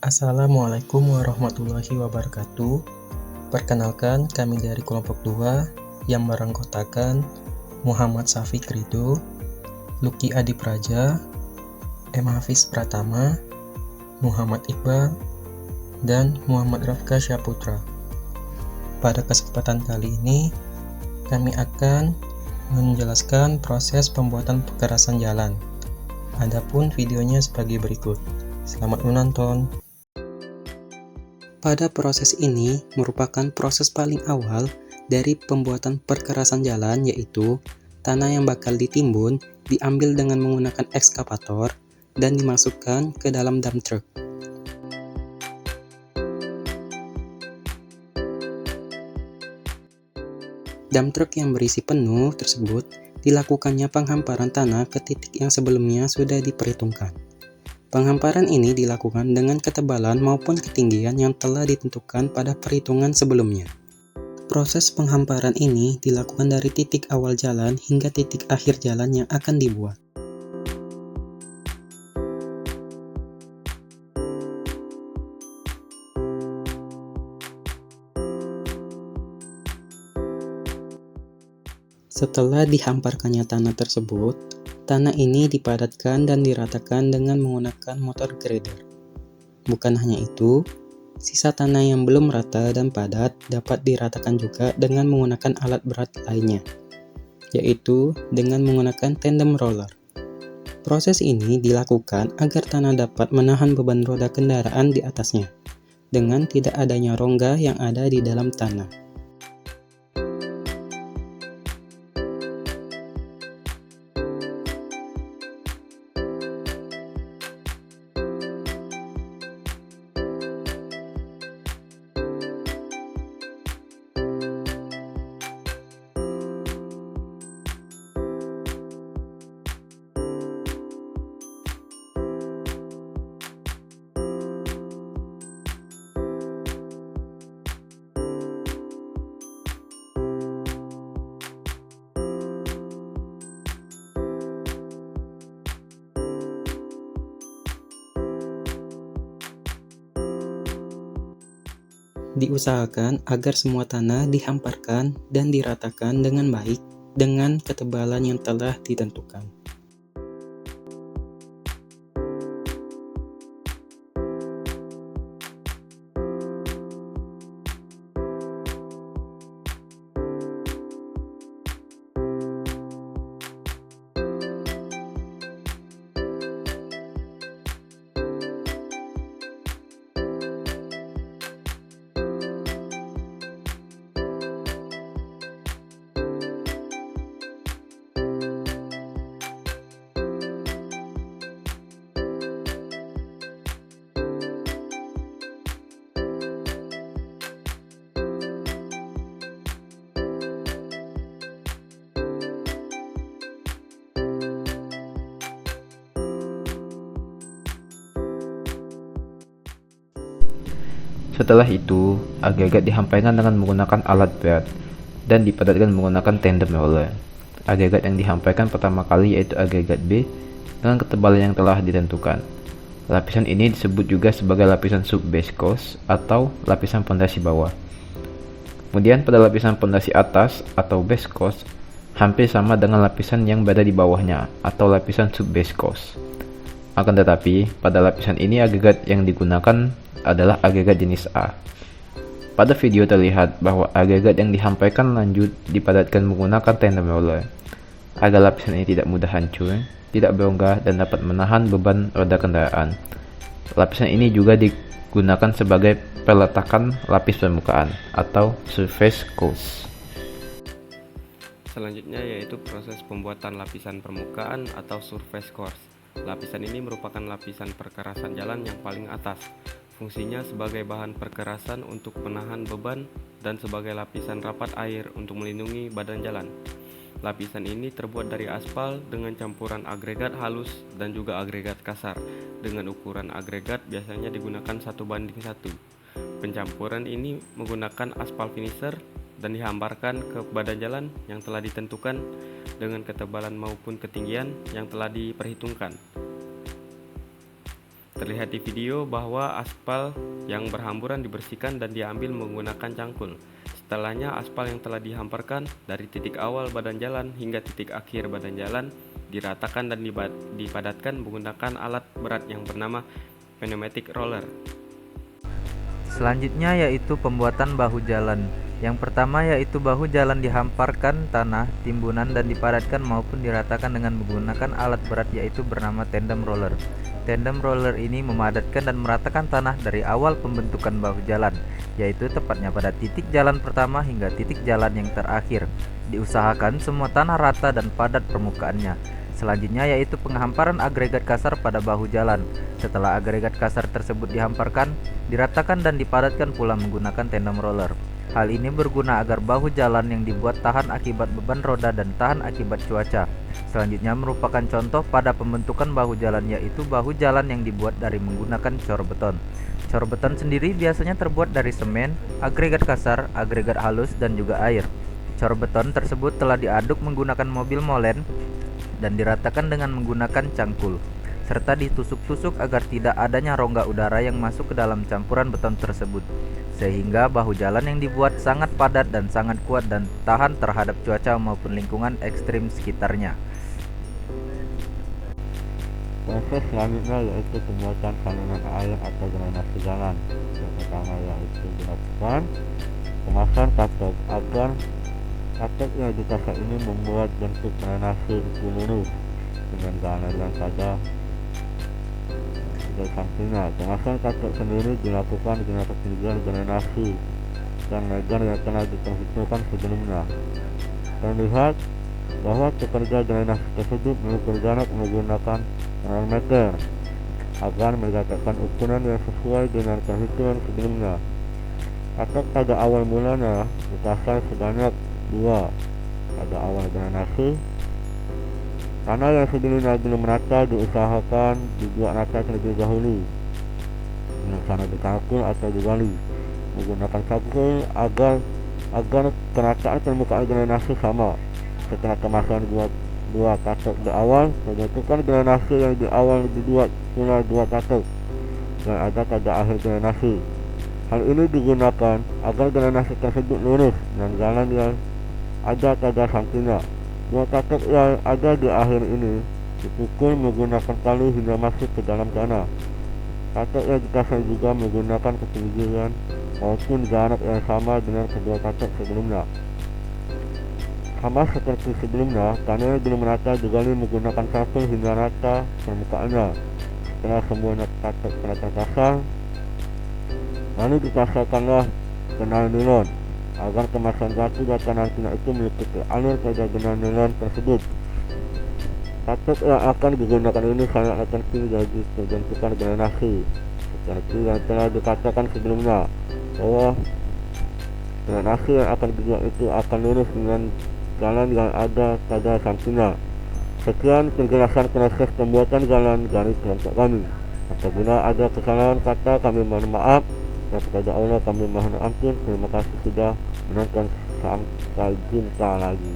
Assalamualaikum warahmatullahi wabarakatuh. Perkenalkan, kami dari kelompok 2 yang beranggotakan Muhammad Syafiq Ridho, Luki Adi Praja, M. Hafiz Pratama, Muhammad Iqbal, dan Muhammad Rafka Syaputra. Pada kesempatan kali ini, kami akan menjelaskan proses pembuatan pekerasan jalan. Adapun videonya sebagai berikut. Selamat menonton. Pada proses ini merupakan proses paling awal dari pembuatan perkerasan jalan, yaitu tanah yang bakal ditimbun diambil dengan menggunakan ekskavator dan dimasukkan ke dalam dump truck. Dump truck yang berisi penuh tersebut dilakukannya penghamparan tanah ke titik yang sebelumnya sudah diperhitungkan. Penghamparan ini dilakukan dengan ketebalan maupun ketinggian yang telah ditentukan pada perhitungan sebelumnya. Proses penghamparan ini dilakukan dari titik awal jalan hingga titik akhir jalan yang akan dibuat. Setelah dihamparkannya tanah tersebut, tanah ini dipadatkan dan diratakan dengan menggunakan motor grader. Bukan hanya itu, sisa tanah yang belum rata dan padat dapat diratakan juga dengan menggunakan alat berat lainnya, yaitu dengan menggunakan tandem roller. Proses ini dilakukan agar tanah dapat menahan beban roda kendaraan di atasnya, dengan tidak adanya rongga yang ada di dalam tanah. Diusahakan agar semua tanah dihamparkan dan diratakan dengan baik dengan ketebalan yang telah ditentukan. Setelah itu, agregat dihamparkan dengan menggunakan alat berat dan dipadatkan menggunakan tandem roller. Agregat yang dihamparkan pertama kali yaitu agregat B dengan ketebalan yang telah ditentukan. Lapisan ini disebut juga sebagai lapisan sub-base course atau lapisan pondasi bawah. Kemudian pada lapisan pondasi atas atau base course hampir sama dengan lapisan yang berada di bawahnya atau lapisan sub-base course. Akan tetapi, pada lapisan ini agregat yang digunakan adalah agregat jenis A. Pada video terlihat bahwa agregat yang dihamparkan lanjut dipadatkan menggunakan tandem roller agar lapisan ini tidak mudah hancur, tidak berongga, dan dapat menahan beban roda kendaraan. Lapisan ini juga digunakan sebagai peletakan lapis permukaan atau surface course. Selanjutnya yaitu proses pembuatan lapisan permukaan atau surface course. Lapisan ini merupakan lapisan perkerasan jalan yang paling atas. Fungsinya sebagai bahan perkerasan untuk menahan beban dan sebagai lapisan rapat air untuk melindungi badan jalan. Lapisan ini terbuat dari aspal dengan campuran agregat halus dan juga agregat kasar. Dengan ukuran agregat biasanya digunakan 1:1. Pencampuran ini menggunakan aspal finisher dan dihamparkan ke badan jalan yang telah ditentukan dengan ketebalan maupun ketinggian yang telah diperhitungkan. Terlihat di video bahwa aspal yang berhamburan dibersihkan dan diambil menggunakan cangkul. Setelahnya, aspal yang telah dihamparkan dari titik awal badan jalan hingga titik akhir badan jalan diratakan dan dipadatkan menggunakan alat berat yang bernama pneumatic roller. Selanjutnya yaitu pembuatan bahu jalan. Yang pertama yaitu bahu jalan dihamparkan tanah, timbunan dan dipadatkan maupun diratakan dengan menggunakan alat berat yaitu bernama tandem roller. Tandem roller ini memadatkan dan meratakan tanah dari awal pembentukan bahu jalan, yaitu tepatnya pada titik jalan pertama hingga titik jalan yang terakhir. Diusahakan semua tanah rata dan padat permukaannya. Selanjutnya yaitu penghamparan agregat kasar pada bahu jalan. Setelah agregat kasar tersebut dihamparkan, diratakan dan dipadatkan pula menggunakan tandem roller. Hal ini berguna agar bahu jalan yang dibuat tahan akibat beban roda dan tahan akibat cuaca. Selanjutnya merupakan contoh pada pembentukan bahu jalan yaitu bahu jalan yang dibuat dari menggunakan cor beton. Cor beton sendiri biasanya terbuat dari semen, agregat kasar, agregat halus dan juga air. Cor beton tersebut telah diaduk menggunakan mobil molen dan diratakan dengan menggunakan cangkul, serta ditusuk-tusuk agar tidak adanya rongga udara yang masuk ke dalam campuran beton tersebut, sehingga bahu jalan yang dibuat sangat padat dan sangat kuat dan tahan terhadap cuaca maupun lingkungan ekstrim sekitarnya. Proses selanjutnya yaitu pembuatan saluran air atau drainase jalan. Yang pertama yaitu dilakukan pemasangan katok agar katok yang dipasang ini membuat bentuk drainase itu lurus dengan jalan yang pada sampingnya. Pemasangan katok sendiri dilakukan dengan ketinggian drainase dan lebar yang telah diperhitungkan sebelumnya. Terlihat bahwa pekerja drainase tersebut mengukur jarak menggunakan meter agar mendapatkan ukuran yang sesuai dengan perhitungan sebelumnya. Katok pada awal mulanya dipasang sebanyak 2 pada awal drainase. Tanah yang sebelumnya belum rata diusahakan dibuat rata terlebih dahulu dengan cara dikangkul atau digali menggunakan cangkul agar kerataan permukaan drainase sama. Setelah pemasangan dua katok di awal, pembentukan drainase yang di awal dibuat pula 2 katok dan ada pada akhir drainase. Hal ini digunakan agar drainase tersebut lurus dan jalan yang ada pada sampingnya. 2 katok yang ada di akhir ini dipukul menggunakan palu hingga masuk ke dalam tanah. Katok yang dipasang juga menggunakan ketinggian maupun jarak yang sama dengan kedua katok sebelumnya. Sama seperti sebelumnya, tanah yang belum rata digali menggunakan cangkul hingga rata permukaannya. Setelah semuanya katok telah terpasang, lalu dipasangkanlah benang nilon agar kemasan batu dan nantinya itu mengikuti alur pada benang nilon tersebut. Katok yang akan digunakan ini sangat penting bagi pembentukan drainase, seperti yang telah dikatakan sebelumnya bahwa drainase yang akan dibuat itu akan lurus dengan jalan yang ada pada sampingnya. Sekian penjelasan proses pembuatan jalan dari kelompok kami. Apabila ada kesalahan kata kami mohon maaf, dan kepada Allah kami mohon ampun. Terima kasih sudah menonton, sampai jumpa lagi.